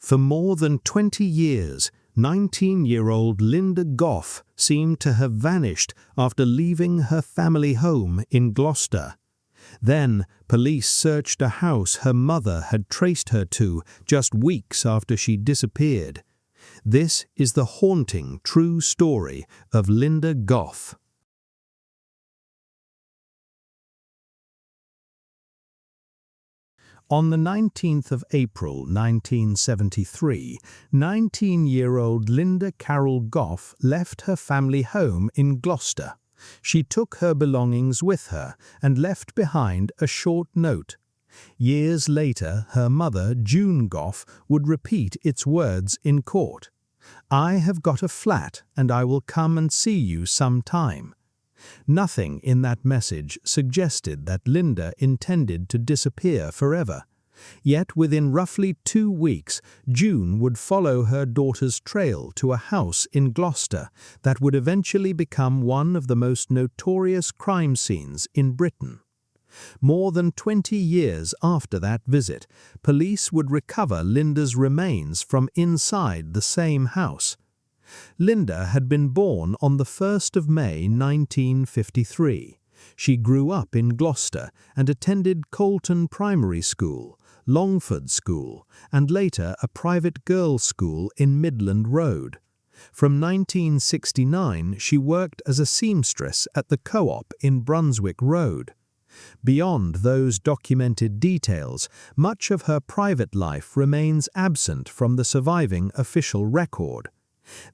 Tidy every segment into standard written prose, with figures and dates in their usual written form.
For more than 20 years, 19-year-old Lynda Gough seemed to have vanished after leaving her family home in Gloucester. Then, police searched a house her mother had traced her to just weeks after she disappeared. This is the haunting, true story of Lynda Gough. On the 19th of April 1973, 19-year-old Lynda Carole Gough left her family home in Gloucester. She took her belongings with her and left behind a short note. Years later, her mother, June Gough, would repeat its words in court. "I have got a flat and I will come and see you sometime." Nothing in that message suggested that Lynda intended to disappear forever. Yet within roughly 2 weeks, June would follow her daughter's trail to a house in Gloucester that would eventually become one of the most notorious crime scenes in Britain. More than 20 years after that visit, police would recover Lynda's remains from inside the same house. Lynda had been born on the 1st of May 1953. She grew up in Gloucester and attended Colton Primary School, Longford School, and later a private girls' school in Midland Road. From 1969, she worked as a seamstress at the Co-op in Brunswick Road. Beyond those documented details, much of her private life remains absent from the surviving official record.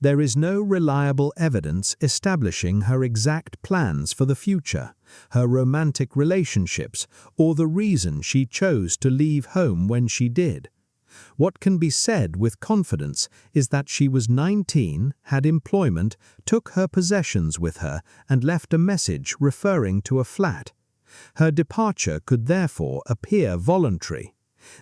There is no reliable evidence establishing her exact plans for the future, her romantic relationships, or the reason she chose to leave home when she did. What can be said with confidence is that she was 19, had employment, took her possessions with her, and left a message referring to a flat. Her departure could therefore appear voluntary.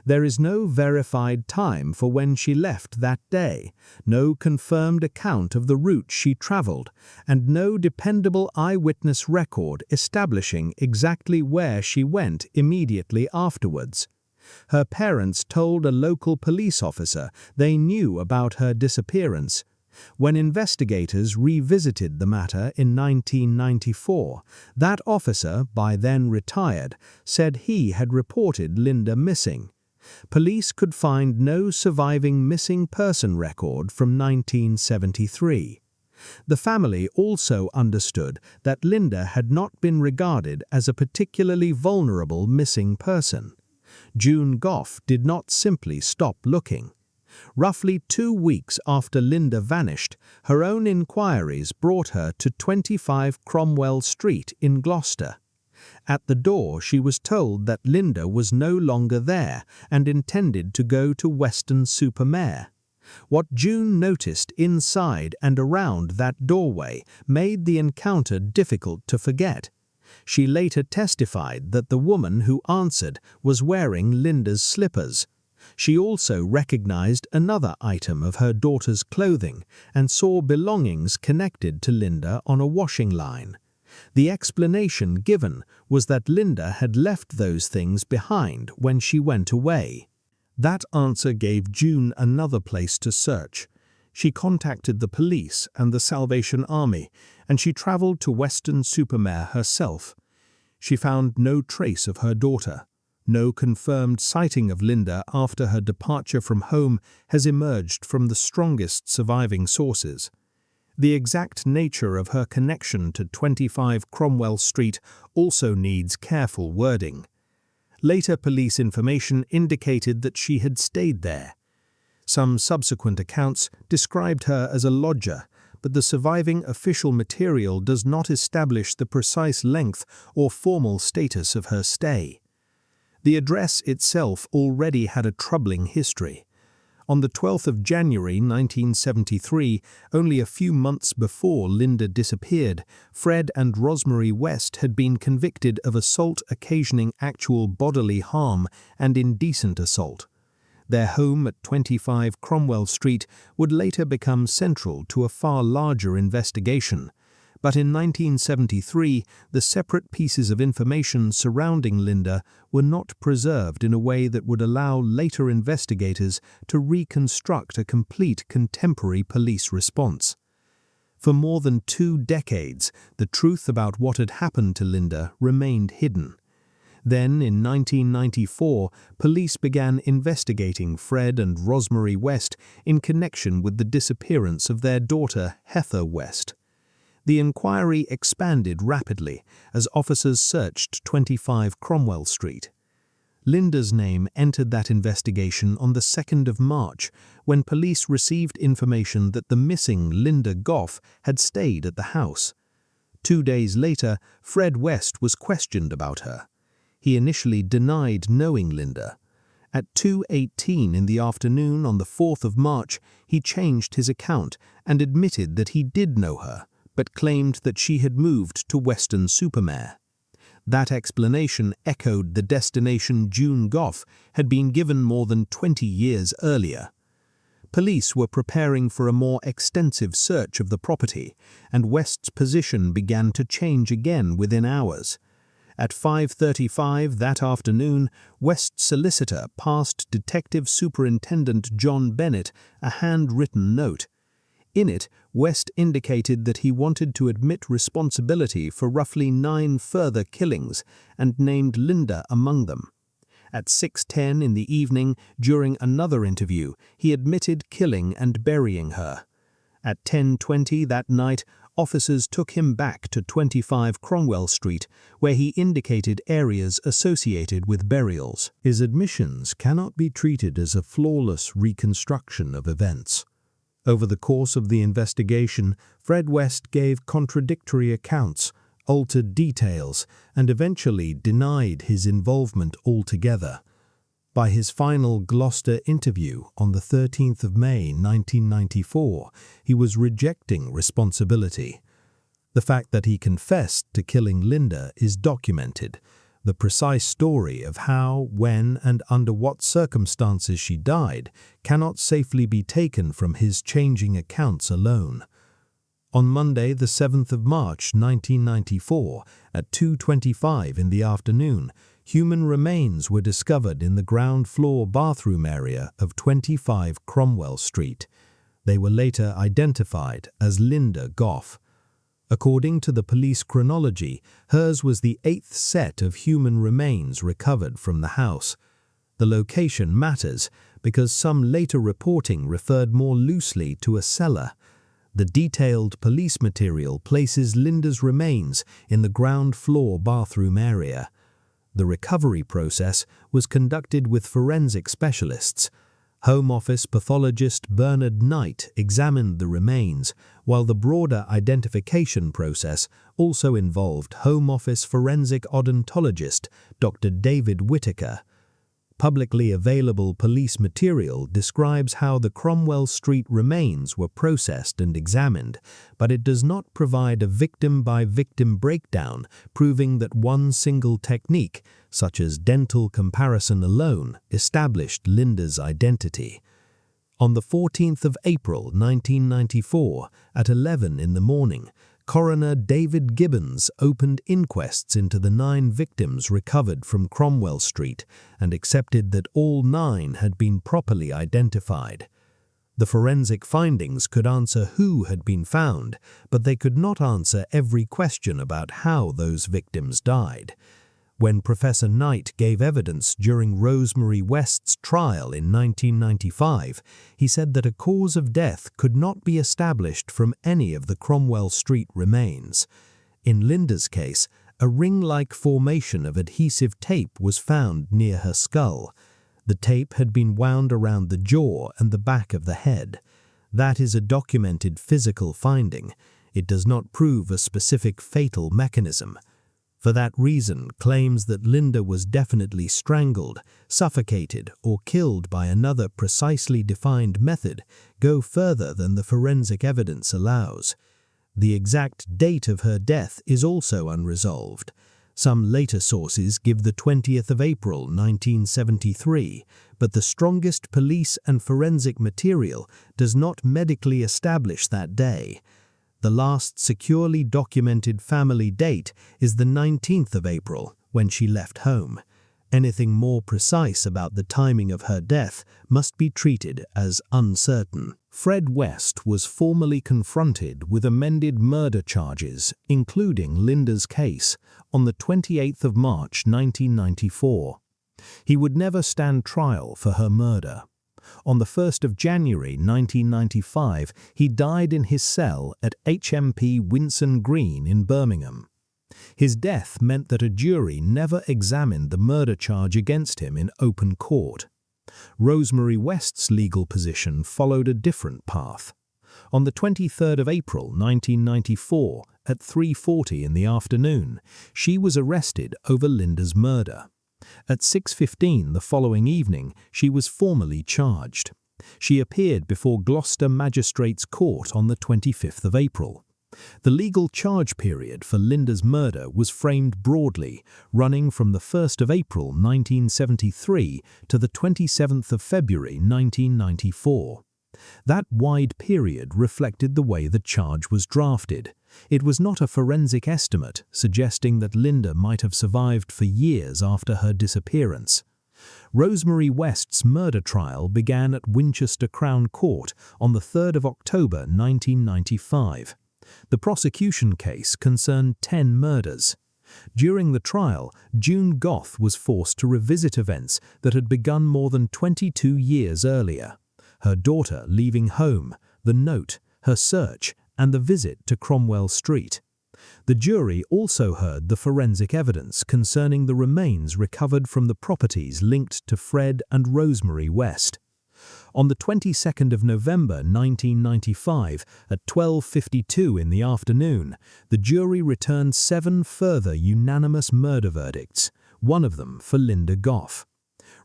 There is no verified time for when she left that day, no confirmed account of the route she traveled, and no dependable eyewitness record establishing exactly where she went immediately afterwards. Her parents told a local police officer they knew about her disappearance. When investigators revisited the matter in 1994, that officer, by then retired, said he had reported Lynda missing. Police could find no surviving missing person record from 1973. The family also understood that Lynda had not been regarded as a particularly vulnerable missing person. June Gough did not simply stop looking. Roughly 2 weeks after Lynda vanished, her own inquiries brought her to 25 Cromwell Street in Gloucester. At the door, she was told that Lynda was no longer there and intended to go to Weston-super-Mare. What June noticed inside and around that doorway made the encounter difficult to forget. She later testified that the woman who answered was wearing Lynda's slippers. She also recognized another item of her daughter's clothing and saw belongings connected to Lynda on a washing line. The explanation given was that Lynda had left those things behind when she went away. That answer gave June another place to search. She contacted the police and the Salvation Army, and she traveled to Weston-super-Mare herself. She found no trace of her daughter. No confirmed sighting of Lynda after her departure from home has emerged from the strongest surviving sources. The exact nature of her connection to 25 Cromwell Street also needs careful wording. Later police information indicated that she had stayed there. Some subsequent accounts described her as a lodger, but the surviving official material does not establish the precise length or formal status of her stay. The address itself already had a troubling history. On the 12th of January 1973, only a few months before Lynda disappeared, Fred and Rosemary West had been convicted of assault occasioning actual bodily harm and indecent assault. Their home at 25 Cromwell Street would later become central to a far larger investigation, But in 1973, the separate pieces of information surrounding Lynda were not preserved in a way that would allow later investigators to reconstruct a complete contemporary police response. For more than 2 decades, the truth about what had happened to Lynda remained hidden. Then, in 1994, police began investigating Fred and Rosemary West in connection with the disappearance of their daughter, Heather West. The inquiry expanded rapidly as officers searched 25 Cromwell Street. Lynda's name entered that investigation on the 2nd of March, when police received information that the missing Lynda Gough had stayed at the house. 2 days later, Fred West was questioned about her. He initially denied knowing Lynda. At 2:18 in the afternoon on the 4th of March, he changed his account and admitted that he did know her, but claimed that she had moved to Weston-super-Mare. That explanation echoed the destination June Gough had been given more than 20 years earlier. Police were preparing for a more extensive search of the property, and West's position began to change again within hours. At 5:35 that afternoon, West's solicitor passed Detective Superintendent John Bennett a handwritten note. In it, West indicated that he wanted to admit responsibility for roughly 9 further killings and named Lynda among them. At 6:10 in the evening, during another interview, he admitted killing and burying her. At 10:20 that night, officers took him back to 25 Cromwell Street, where he indicated areas associated with burials. His admissions cannot be treated as a flawless reconstruction of events. Over the course of the investigation, Fred West gave contradictory accounts, altered details, and eventually denied his involvement altogether. By his final Gloucester interview on the 13th of May 1994, he was rejecting responsibility. The fact that he confessed to killing Lynda is documented. The precise story of how, when, and under what circumstances she died cannot safely be taken from his changing accounts alone. On Monday, the 7th of March 1994, at 2:25 in the afternoon, human remains were discovered in the ground floor bathroom area of 25 Cromwell Street. They were later identified as Lynda Gough. According to the police chronology, hers was the 8th set of human remains recovered from the house. The location matters because some later reporting referred more loosely to a cellar. The detailed police material places Lynda's remains in the ground floor bathroom area. The recovery process was conducted with forensic specialists. Home Office pathologist Bernard Knight examined the remains, while the broader identification process also involved Home Office forensic odontologist Dr. David Whittaker. Publicly available police material describes how the Cromwell Street remains were processed and examined, but it does not provide a victim-by-victim breakdown proving that one single technique, such as dental comparison alone, established Lynda's identity. On the 14th of April 1994, at 11 in the morning, Coroner David Gibbons opened inquests into the 9 victims recovered from Cromwell Street and accepted that all 9 had been properly identified. The forensic findings could answer who had been found, but they could not answer every question about how those victims died. When Professor Knight gave evidence during Rosemary West's trial in 1995, he said that a cause of death could not be established from any of the Cromwell Street remains. In Lynda's case, a ring-like formation of adhesive tape was found near her skull. The tape had been wound around the jaw and the back of the head. That is a documented physical finding. It does not prove a specific fatal mechanism. For that reason, claims that Lynda was definitely strangled, suffocated, or killed by another precisely defined method go further than the forensic evidence allows. The exact date of her death is also unresolved. Some later sources give the 20th of April 1973, but the strongest police and forensic material does not medically establish that day. The last securely documented family date is the 19th of April, when she left home. Anything more precise about the timing of her death must be treated as uncertain. Fred West was formally confronted with amended murder charges, including Lynda's case, on the 28th of March 1994. He would never stand trial for her murder. On the 1st of January 1995, he died in his cell at HMP Winson Green in Birmingham. His death meant that a jury never examined the murder charge against him in open court. Rosemary West's legal position followed a different path. On the 23rd of April 1994, at 3:40 in the afternoon, she was arrested over Lynda's murder. At 6:15 the following evening, she was formally charged. She appeared before Gloucester Magistrates' Court on the 25th of April. The legal charge period for Lynda's murder was framed broadly, running from the 1st of April 1973 to the 27th of February 1994. That wide period reflected the way the charge was drafted. It was not a forensic estimate suggesting that Lynda might have survived for years after her disappearance. Rosemary West's murder trial began at Winchester Crown Court on the 3rd of October 1995. The prosecution case concerned 10 murders. During the trial, June Gough was forced to revisit events that had begun more than 22 years earlier. Her daughter leaving home, the note, her search, and the visit to Cromwell Street. The jury also heard the forensic evidence concerning the remains recovered from the properties linked to Fred and Rosemary West. On the 22nd of November 1995, at 12:52 in the afternoon, the jury returned 7 further unanimous murder verdicts, one of them for Lynda Gough.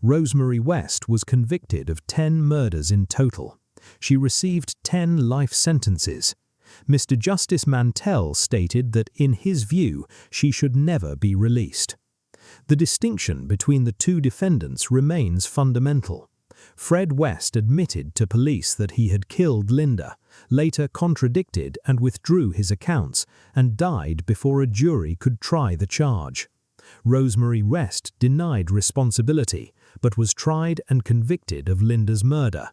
Rosemary West was convicted of 10 murders in total. She received 10 life sentences. Mr. Justice Mantell stated that, in his view, she should never be released. The distinction between the two defendants remains fundamental. Fred West admitted to police that he had killed Lynda, later contradicted and withdrew his accounts, and died before a jury could try the charge. Rosemary West denied responsibility, but was tried and convicted of Lynda's murder.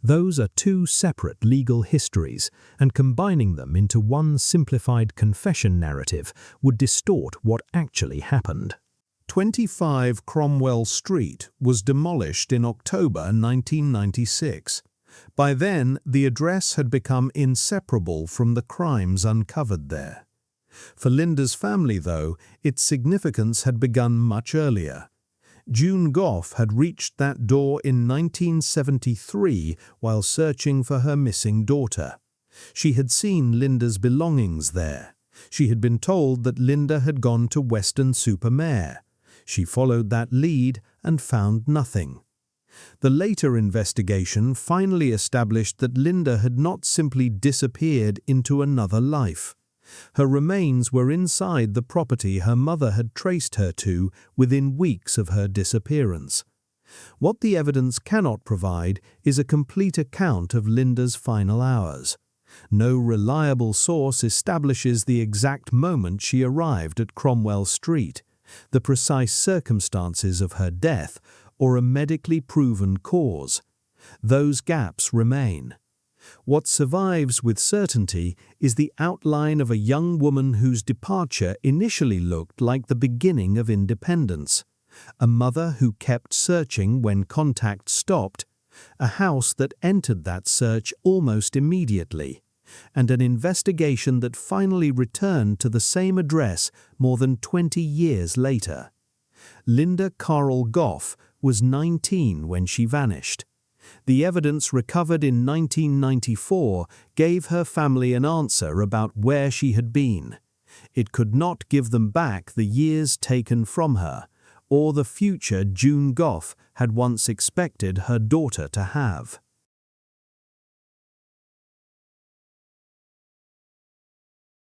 Those are two separate legal histories, and combining them into one simplified confession narrative would distort what actually happened. 25 Cromwell Street was demolished in October 1996. By then, the address had become inseparable from the crimes uncovered there. For Lynda's family, though, its significance had begun much earlier. June Gough had reached that door in 1973 while searching for her missing daughter. She had seen Lynda's belongings there. She had been told that Lynda had gone to Weston-super-Mare. She followed that lead and found nothing. The later investigation finally established that Lynda had not simply disappeared into another life. Her remains were inside the property her mother had traced her to within weeks of her disappearance. What the evidence cannot provide is a complete account of Lynda's final hours. No reliable source establishes the exact moment she arrived at Cromwell Street, the precise circumstances of her death, or a medically proven cause. Those gaps remain. What survives with certainty is the outline of a young woman whose departure initially looked like the beginning of independence, a mother who kept searching when contact stopped, a house that entered that search almost immediately, and an investigation that finally returned to the same address more than 20 years later. Lynda Carole Gough was 19 when she vanished. The evidence recovered in 1994 gave her family an answer about where she had been. It could not give them back the years taken from her, or the future June Gough had once expected her daughter to have.